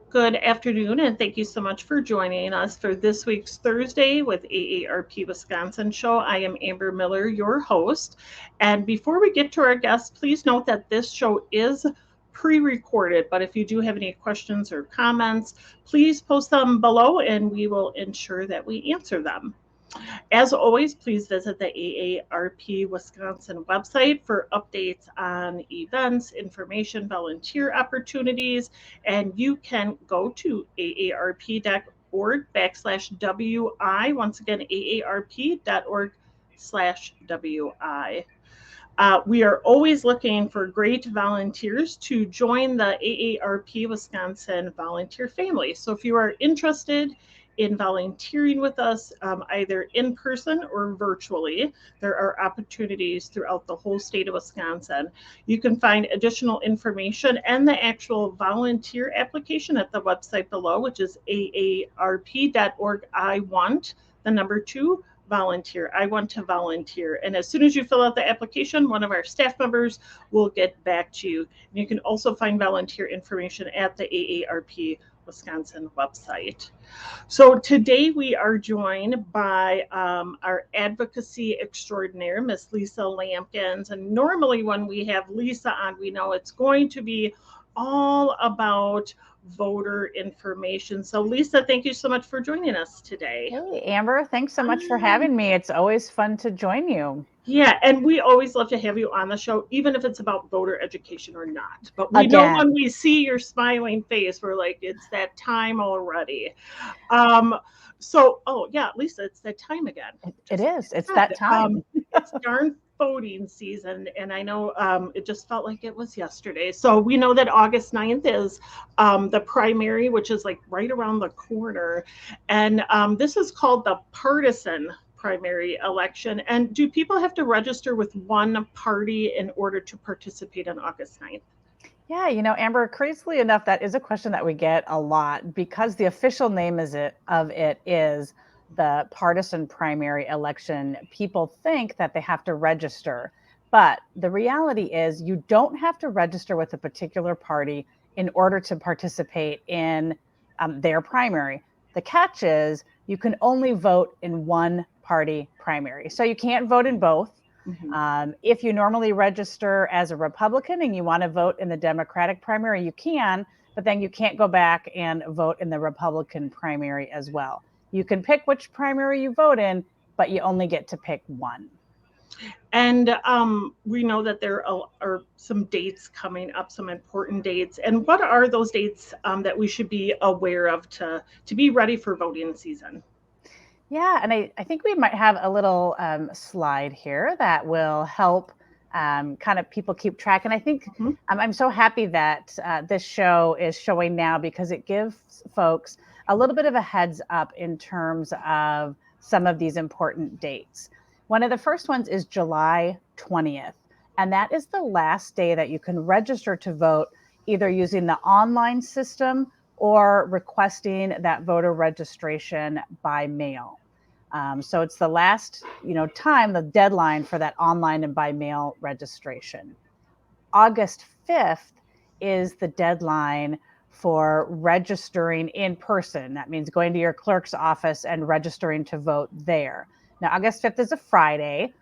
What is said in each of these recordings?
Good afternoon, and thank you so much for joining us for this week's Thursday with AARP Wisconsin show. I am Amber Miller, your host. And before we get to our guests, please note that this show is pre recorded. But if you do have any questions or comments, please post them below and we will ensure that we answer them. As always, please visit the AARP Wisconsin website for updates on events, information, volunteer opportunities, and you can go to aarp.org/WI. Once again, aarp.org/WI. We are always looking for great volunteers to join the AARP Wisconsin volunteer family. So if you are interested in volunteering with us, either in person or virtually, there are opportunities throughout the whole state of Wisconsin. You can find additional information and the actual volunteer application at the website below, which is aarp.org. I want the number 2 volunteer. I want to volunteer. And as soon as you fill out the application, one of our staff members will get back to you. And you can also find volunteer information at the AARP Wisconsin website. So today we are joined by our advocacy extraordinaire, Miss Lisa Lamkins. And normally when we have Lisa on, we know it's going to be all about voter information. So Lisa, thank you so much for joining us today. Hey, Amber, thanks so much for having me. It's always fun to join you. Yeah, and we always love to have you on the show, even if it's about voter education or not. But we know Again, when we see your smiling face, we're like, it's that time already. Um, oh yeah, Lisa, it's that time again. it Just like is. It's I that said, time. it's darn voting season, and I know it just felt like it was yesterday. So we know that August 9th is the primary, which is like right around the corner, and this is called the partisan primary election. And do people have to register with one party in order to participate on August 9th? Yeah, Amber, crazily enough, that is a question that we get a lot because the official name of it is the partisan primary election. People think that they have to register, but the reality is you don't have to register with a particular party in order to participate in their primary. The catch is you can only vote in one party primary. So you can't vote in both. Mhm. If you normally register as a Republican and you want to vote in the Democratic primary, you can, but then you can't go back and vote in the Republican primary as well. You can pick which primary you vote in, but you only get to pick one. And we know that there are some dates coming up, some important dates. And what are those dates that we should be aware of to be ready for voting season? Yeah, and I think we might have a little slide here that will help kind of people keep track. And I think Mhm. I'm so happy that this show is showing now because it gives folks a little bit of a heads up in terms of some of these important dates. One of the first ones is July 20th, and that is the last day that you can register to vote either using the online system or requesting that voter registration by mail. So it's the last, time, the deadline for that online and by mail registration. August 5th is the deadline for registering in person. That means going to your clerk's office and registering to vote there. Now, August 5th is a Friday,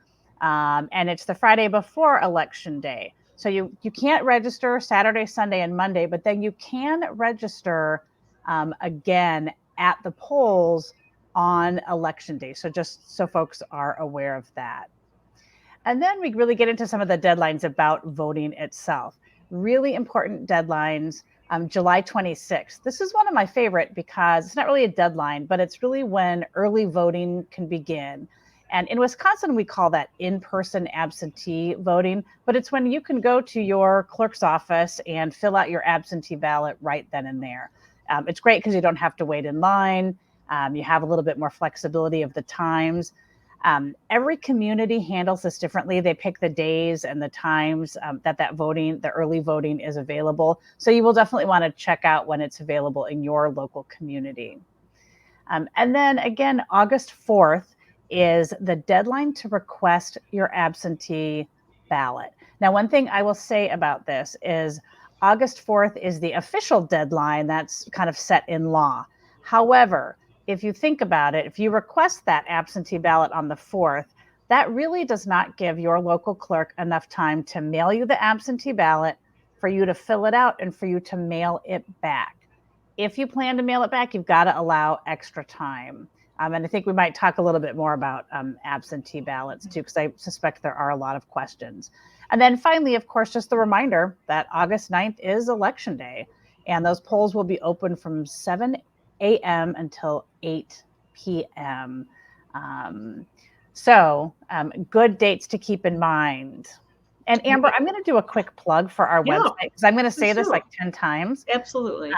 and it's the Friday before Election Day. So you can't register Saturday, Sunday, and Monday, but then you can register again at the polls on Election Day. So just so folks are aware of that. And then we really get into some of the deadlines about voting itself. Really important deadlines. July 26th. This is one of my favorite because it's not really a deadline, but it's really when early voting can begin. And in Wisconsin, we call that in-person absentee voting, but it's when you can go to your clerk's office and fill out your absentee ballot right then and there. It's great because you don't have to wait in line. You have a little bit more flexibility of the times. Every community handles this differently. They pick the days and the times that voting, the early voting is available. So you will definitely want to check out when it's available in your local community. And then again, August 4th is the deadline to request your absentee ballot. Now, one thing I will say about this is August 4th is the official deadline that's kind of set in law. However, if you think about it, if you request that absentee ballot on the 4th, that really does not give your local clerk enough time to mail you the absentee ballot, for you to fill it out, and for you to mail it back. If you plan to mail it back, you've got to allow extra time. And I think we might talk a little bit more about absentee ballots too, because I suspect there are a lot of questions. And then finally, of course, just the reminder that August 9th is Election Day, and those polls will be open from 7 a.m. until 8 p.m. Good dates to keep in mind. And Amber, I'm going to do a quick plug for our website, because I'm going to say this like 10 times. Absolutely.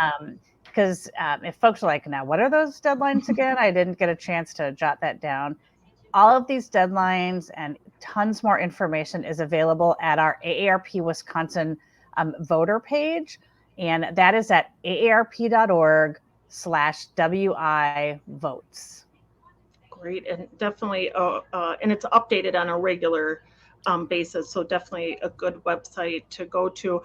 Because if folks are like, now, what are those deadlines again? I didn't get a chance to jot that down. All of these deadlines and tons more information is available at our AARP Wisconsin voter page. And that is at aarp.org/WI votes. Great. And definitely, and it's updated on a regular basis. So definitely a good website to go to.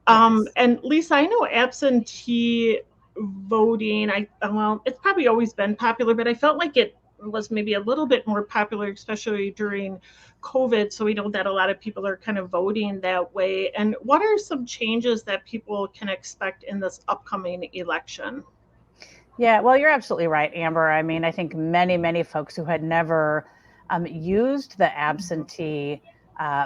Yes. And Lisa, I know absentee voting, well, it's probably always been popular, but I felt like it was maybe a little bit more popular, especially during COVID. So we know that a lot of people are kind of voting that way. And what are some changes that people can expect in this upcoming election? Yeah, well, you're absolutely right, Amber. I mean, I think many folks who had never used the absentee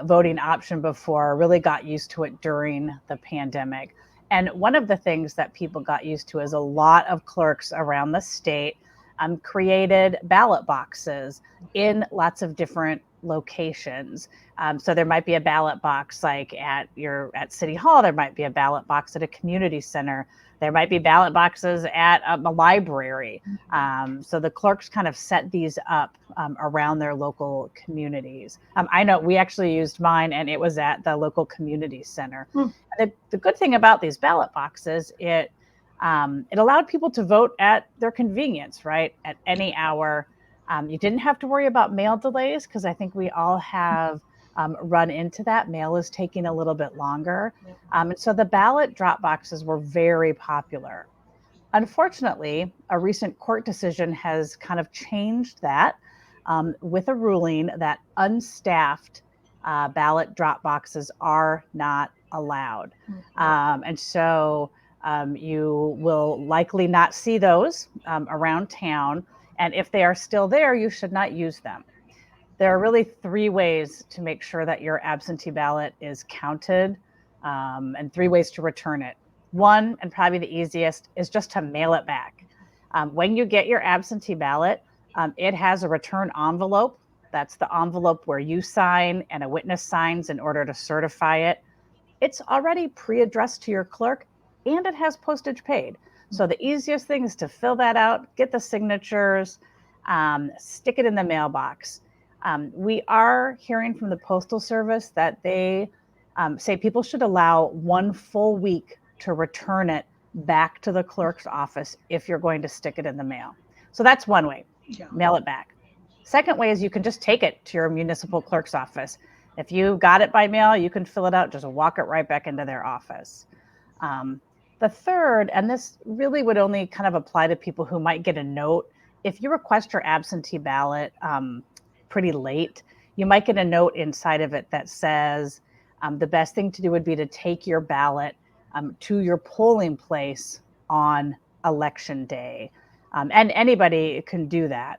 voting option before really got used to it during the pandemic. And one of the things that people got used to is a lot of clerks around the state created ballot boxes in lots of different locations. So there might be a ballot box like at City Hall. There might be a ballot box at a community center. There might be ballot boxes at a library. So the clerks kind of set these up around their local communities. I know we actually used mine, and it was at the local community center. The good thing about these ballot boxes, it allowed people to vote at their convenience, right? At any hour. You didn't have to worry about mail delays, because I think we all have run into that. Mail is taking a little bit longer. And so the ballot drop boxes were very popular. Unfortunately, a recent court decision has kind of changed that with a ruling that unstaffed ballot drop boxes are not allowed. And so you will likely not see those around town. And if they are still there, you should not use them. There are really 3 ways to make sure that your absentee ballot is counted, and 3 ways to return it. One, and probably the easiest, is just to mail it back. When you get your absentee ballot, it has a return envelope. That's the envelope where you sign and a witness signs in order to certify it. It's already pre-addressed to your clerk, and it has postage paid. So the easiest thing is to fill that out, get the signatures, stick it in the mailbox. We are hearing from the Postal Service that they say people should allow 1 full week to return it back to the clerk's office if you're going to stick it in the mail. So that's one way, mail it back. Second way is you can just take it to your municipal clerk's office. If you got it by mail, you can fill it out, just walk it right back into their office. The third, and this really would only kind of apply to people who might get a note, if you request your absentee ballot pretty late, you might get a note inside of it that says the best thing to do would be to take your ballot to your polling place on Election Day. And anybody can do that.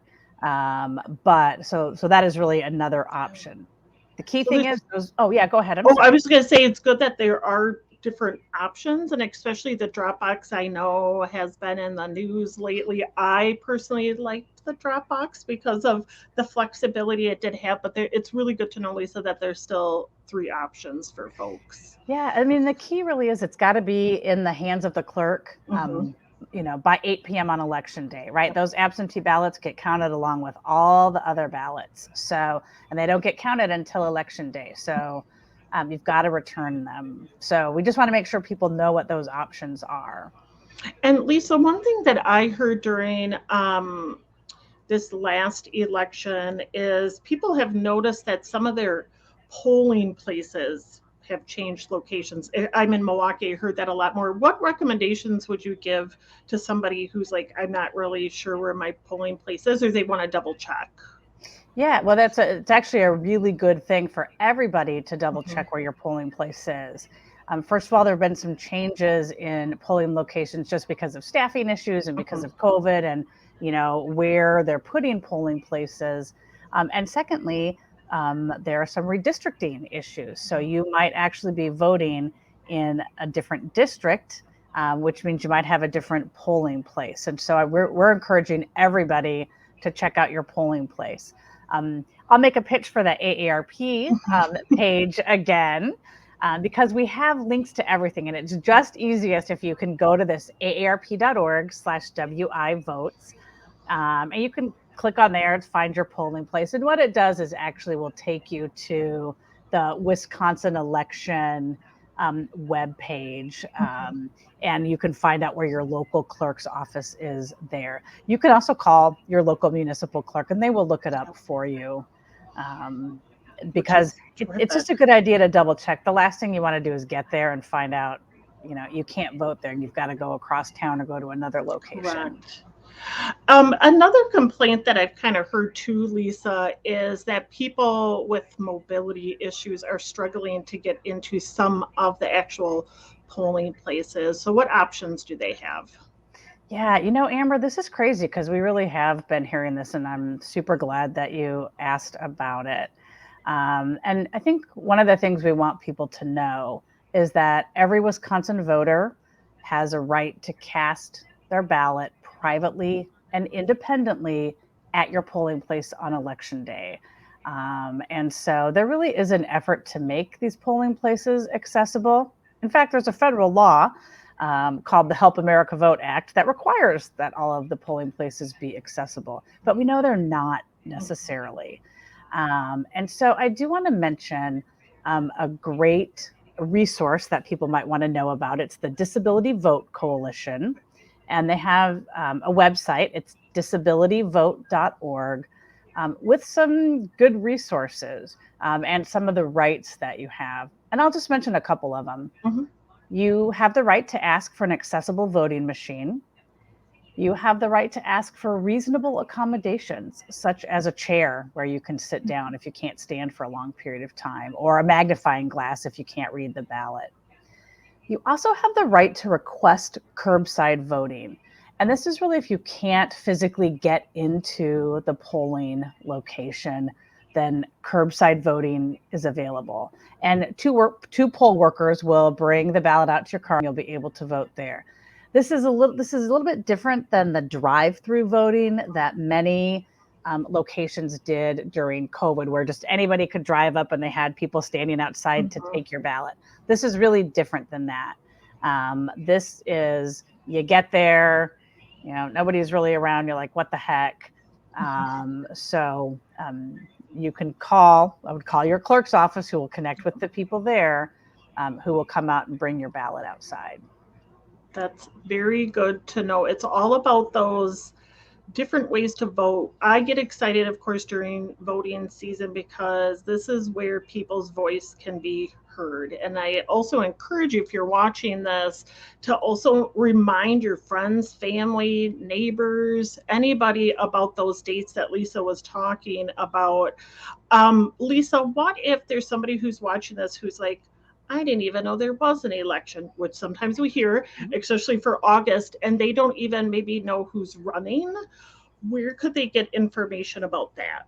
But so that is really another option. The key thing is those, oh yeah, go ahead. I was going to say it's good that there are different options, and especially the Dropbox, I know, has been in the news lately. I personally liked the Dropbox because of the flexibility it did have, but it's really good to know, Lisa, that there's still 3 options for folks. Yeah, I mean, the key really is it's got to be in the hands of the clerk, by 8 p.m. on Election Day, right? Those absentee ballots get counted along with all the other ballots. So, and they don't get counted until Election Day. So you've got to return them. So we just want to make sure people know what those options are. And Lisa, one thing that I heard during this last election is people have noticed that some of their polling places have changed locations. I'm in Milwaukee. I heard that a lot more. What recommendations would you give to somebody who's like, I'm not really sure where my polling place is, or they want to double check? Yeah, well, it's actually a really good thing for everybody to double Mm-hmm. check where your polling place is. First of all, there have been some changes in polling locations just because of staffing issues and because Mm-hmm. of COVID, and where they're putting polling places. And secondly, there are some redistricting issues. So you might actually be voting in a different district, which means you might have a different polling place. And so we're encouraging everybody to check out your polling place. I'll make a pitch for the AARP page again, because we have links to everything, and it's just easiest if you can go to this aarp.org/WI votes, and you can click on there to find your polling place. And what it does is actually will take you to the Wisconsin election web page, and you can find out where your local clerk's office is there. You can also call your local municipal clerk and they will look it up for you, because it's just a good idea to double check. The last thing you want to do is get there and find out, you can't vote there and you've got to go across town or go to another location. Correct. Another complaint that I've kind of heard too, Lisa, is that people with mobility issues are struggling to get into some of the actual polling places. So, what options do they have? Yeah, Amber, this is crazy because we really have been hearing this, and I'm super glad that you asked about it. And I think one of the things we want people to know is that every Wisconsin voter has a right to cast their ballot privately and independently at your polling place on election day. And so there really is an effort to make these polling places accessible. In fact, there's a federal law called the Help America Vote Act that requires that all of the polling places be accessible, but we know they're not necessarily. And so I do want to mention a great resource that people might want to know about. It's the Disability Vote Coalition, and they have a website. It's disabilityvote.org, with some good resources, and some of the rights that you have. And I'll just mention a couple of them. Mhm. You have the right to ask for an accessible voting machine. You have the right to ask for reasonable accommodations, such as a chair where you can sit down if you can't stand for a long period of time, or a magnifying glass if you can't read the ballot. You also have the right to request curbside voting. And this is really if you can't physically get into the polling location, then curbside voting is available. And two poll workers will bring the ballot out to your car and you'll be able to vote there. This is a little bit different than the drive-through voting that many locations did during COVID, where just anybody could drive up and they had people standing outside to take your ballot. This is really different than that. This is, you get there, nobody's really around. You're like, what the heck? So you can I would call your clerk's office, who will connect with the people there, who will come out and bring your ballot outside. That's very good to know. It's all about those different ways to vote. I get excited, of course, during voting season because this is where people's voice can be heard. And I also encourage you, if you're watching this, to also remind your friends, family, neighbors, anybody about those dates that Lisa was talking about. Lisa, what if there's somebody who's watching this who's like, I didn't even know there was an election, which sometimes we hear, especially for August, and they don't even maybe know who's running. Where could they get information about that?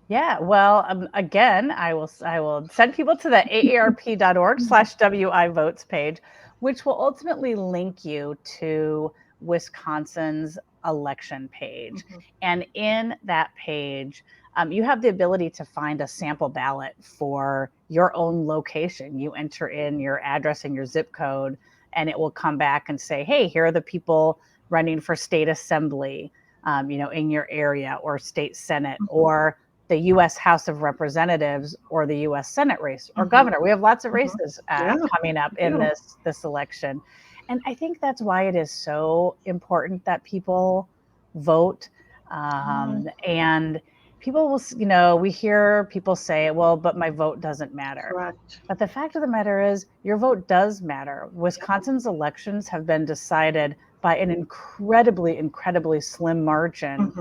Yeah, well, again, I will send people to the aarp.org/WI votes page, which will ultimately link you to Wisconsin's election page. Mm-hmm. And in that page, you have the ability to find a sample ballot for your own location. You enter in your address and your zip code, and it will come back and say, hey, here are the people running for state assembly, in your area, or state senate, or the U.S. House of Representatives, or the U.S. Senate race, or governor. We have lots of races coming up in this election. And I think that's why it is so important that people vote. And people will, we hear people say, well, but my vote doesn't matter. Correct. But the fact of the matter is your vote does matter. Wisconsin's elections have been decided by an incredibly slim margin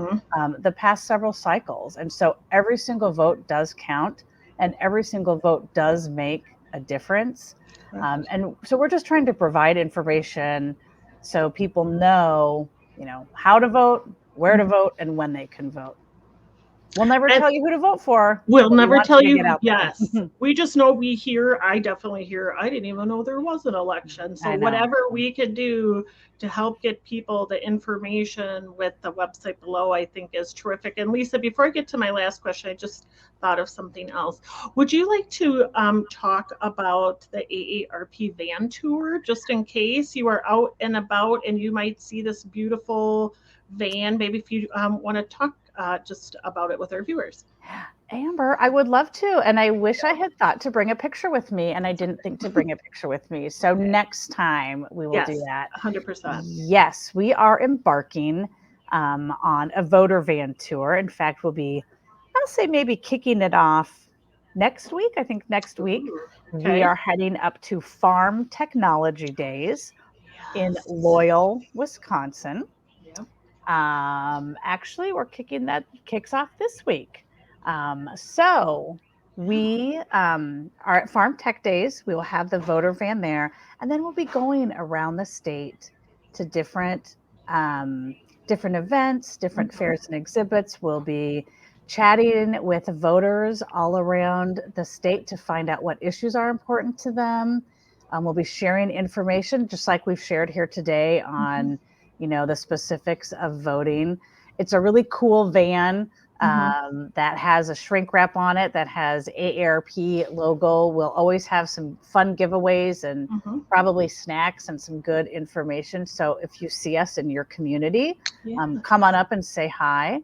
the past several cycles. And so every single vote does count and every single vote does make a difference. And so we're just trying to provide information so people know, how to vote, where to vote, and when they can vote. We'll never tell you who to vote for. We'll We never want tell you to get you. out there. Yes. We just know I definitely hear, I didn't even know there was an election. So I know. whatever we could do to help get people the information with the website below, I think is terrific. And Lisa, before I get to my last question, I just thought of something else. Would you like to talk about the AARP van tour, just in case you are out and about and you might see this beautiful van? Maybe if you want to talk just about it with our viewers. Amber, I would love to. And I wish I had thought to bring a picture with me, and I didn't think to bring a picture with me. So next time we will do that. 100%. Yes, we are embarking on a voter van tour. In fact, we'll be, I'll say maybe kicking it off next week. I think next week we are heading up to Farm Technology Days in Loyal, Wisconsin. Actually, kicks off this week. So we are at Farm Tech Days. We will have the voter van there, and then we'll be going around the state to different events, different fairs and exhibits. We'll be chatting with voters all around the state to find out what issues are important to them. We'll be sharing information just like we've shared here today on the specifics of voting. It's a really cool van that has a shrink wrap on it that has AARP logo. We'll always have some fun giveaways and probably snacks and some good information. So if you see us in your community, come on up and say hi.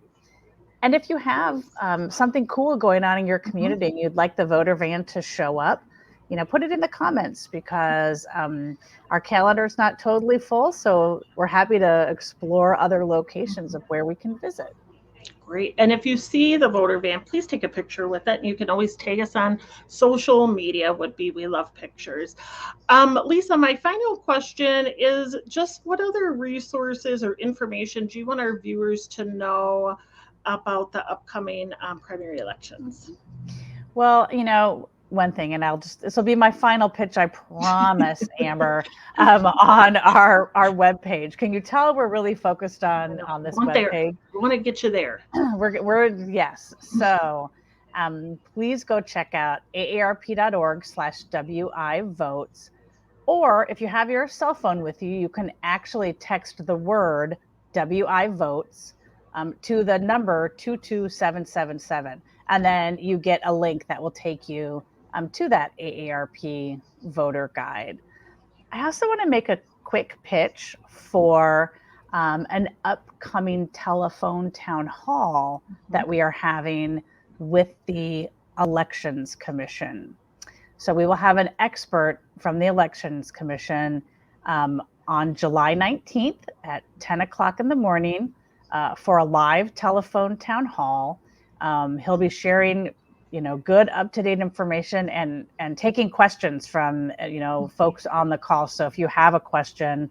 And if you have something cool going on in your community and you'd like the voter van to show up, put it in the comments, because our calendar is not totally full. So we're happy to explore other locations of where we can visit. Great. And if you see the voter van, please take a picture with it. And you can always tag us on social media. We love pictures. Lisa, my final question is just what other resources or information do you want our viewers to know about the upcoming primary elections? Well, one thing, and this will be my final pitch, I promise, Amber, on our webpage. Can you tell we're really focused on this webpage? We want to get you there. Yes. So please go check out aarp.org/WI votes. Or if you have your cell phone with you, you can actually text the word WI votes to the number 22777. And then you get a link that will take you to that AARP voter guide. I also want to make a quick pitch for an upcoming telephone town hall that we are having with the Elections Commission. So we will have an expert from the Elections Commission on July 19th at 10 o'clock in the morning for a live telephone town hall. He'll be sharing good up-to-date information and taking questions from folks on the call. So if you have a question,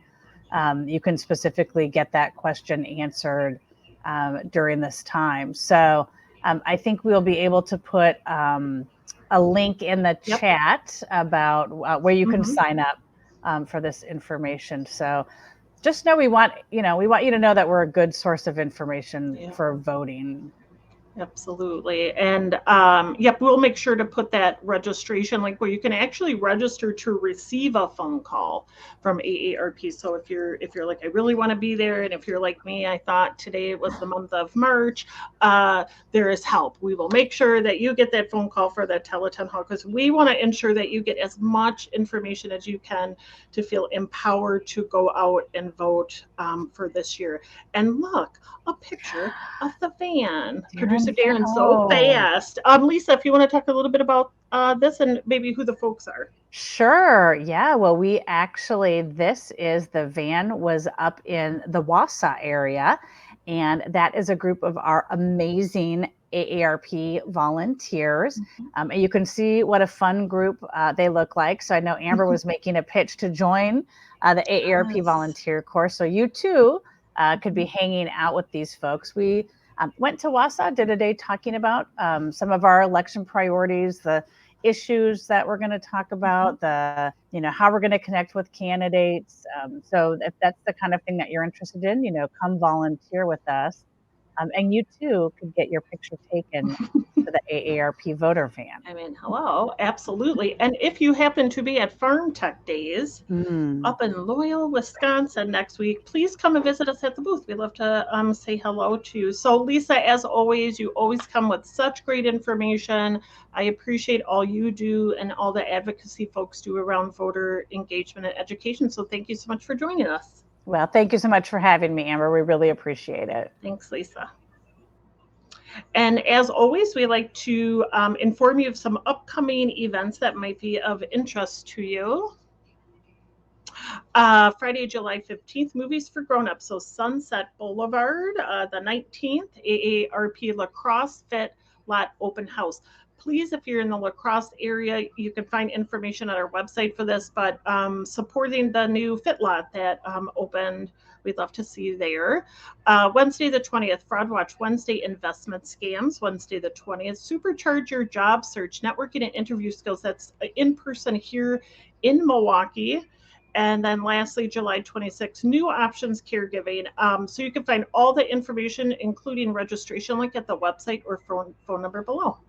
you can specifically get that question answered during this time. So I think we'll be able to put a link in the chat about where you can sign up for this information. So just know we want you to know that we're a good source of information for voting. Absolutely. And we'll make sure to put that registration link where you can actually register to receive a phone call from AARP. So if you're like, I really want to be there, and if you're like me, I thought today was the month of March, there is help. We will make sure that you get that phone call for that teletown hall, because we want to ensure that you get as much information as you can to feel empowered to go out and vote for this year. And look, a picture of the van. Producer Darren, so fast. Lisa, if you want to talk a little bit about this and maybe who the folks are. Sure. Yeah. Well, the van was up in the Wausau area, and that is a group of our amazing AARP volunteers. And you can see what a fun group they look like. So I know Amber was making a pitch to join the AARP volunteer course. So you too could be hanging out with these folks. We went to Wausau, did a day talking about some of our election priorities, the issues that we're going to talk about, the how we're going to connect with candidates. So if that's the kind of thing that you're interested in, come volunteer with us, and you too could get your picture taken for the AARP voter van. I mean, hello, absolutely. And if you happen to be at Farm Tech Days up in Loyal, Wisconsin next week, please come and visit us at the booth. We'd love to say hello to you. So Lisa, as always, you always come with such great information. I appreciate all you do and all the advocacy folks do around voter engagement and education. So thank you so much for joining us. Well, thank you so much for having me, Amber. We really appreciate it. Thanks, Lisa. And as always, we like to inform you of some upcoming events that might be of interest to you. Friday, July 15th, Movies for Grown-Ups. So Sunset Boulevard, the 19th, AARP Lacrosse Fit Lot Open House. Please, if you're in the La Crosse area, you can find information on our website for this, but supporting the new Fit Lot that opened, we'd love to see you there. Wednesday the 20th, Fraud Watch Wednesday, Investment Scams. Wednesday the 20th, Supercharge Your Job Search, Networking and Interview Skills. That's in person here in Milwaukee. And then lastly, July 26th, New Options Caregiving. So you can find all the information, including registration link at the website or phone number below.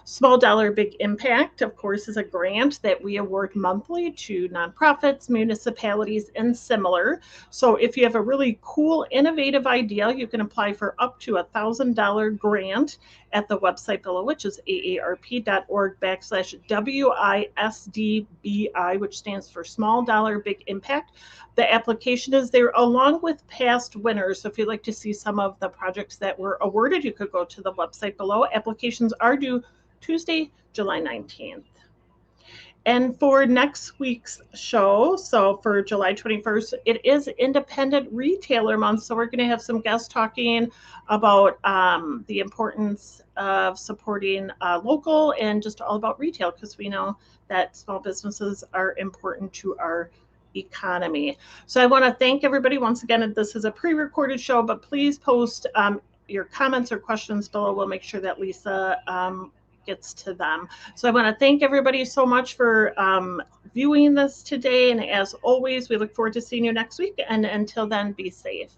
Small Dollar Big Impact, of course, is a grant that we award monthly to nonprofits, municipalities, and similar. So if you have a really cool, innovative idea, you can apply for up to $1,000 grant at the website below, which is aarp.org/WISDBI, which stands for Small Dollar Big Impact. The application is there along with past winners. So if you'd like to see some of the projects that were awarded, you could go to the website below. Applications are due Tuesday, July 19th. And for next week's show, so for July 21st, it is Independent Retailer Month. So we're going to have some guests talking about the importance of supporting local and just all about retail, because we know that small businesses are important to our economy. So I want to thank everybody once again. This is a pre-recorded show, but please post your comments or questions below. We'll make sure that Lisa gets to them. So I want to thank everybody so much for viewing this today. And as always, we look forward to seeing you next week. And until then, be safe.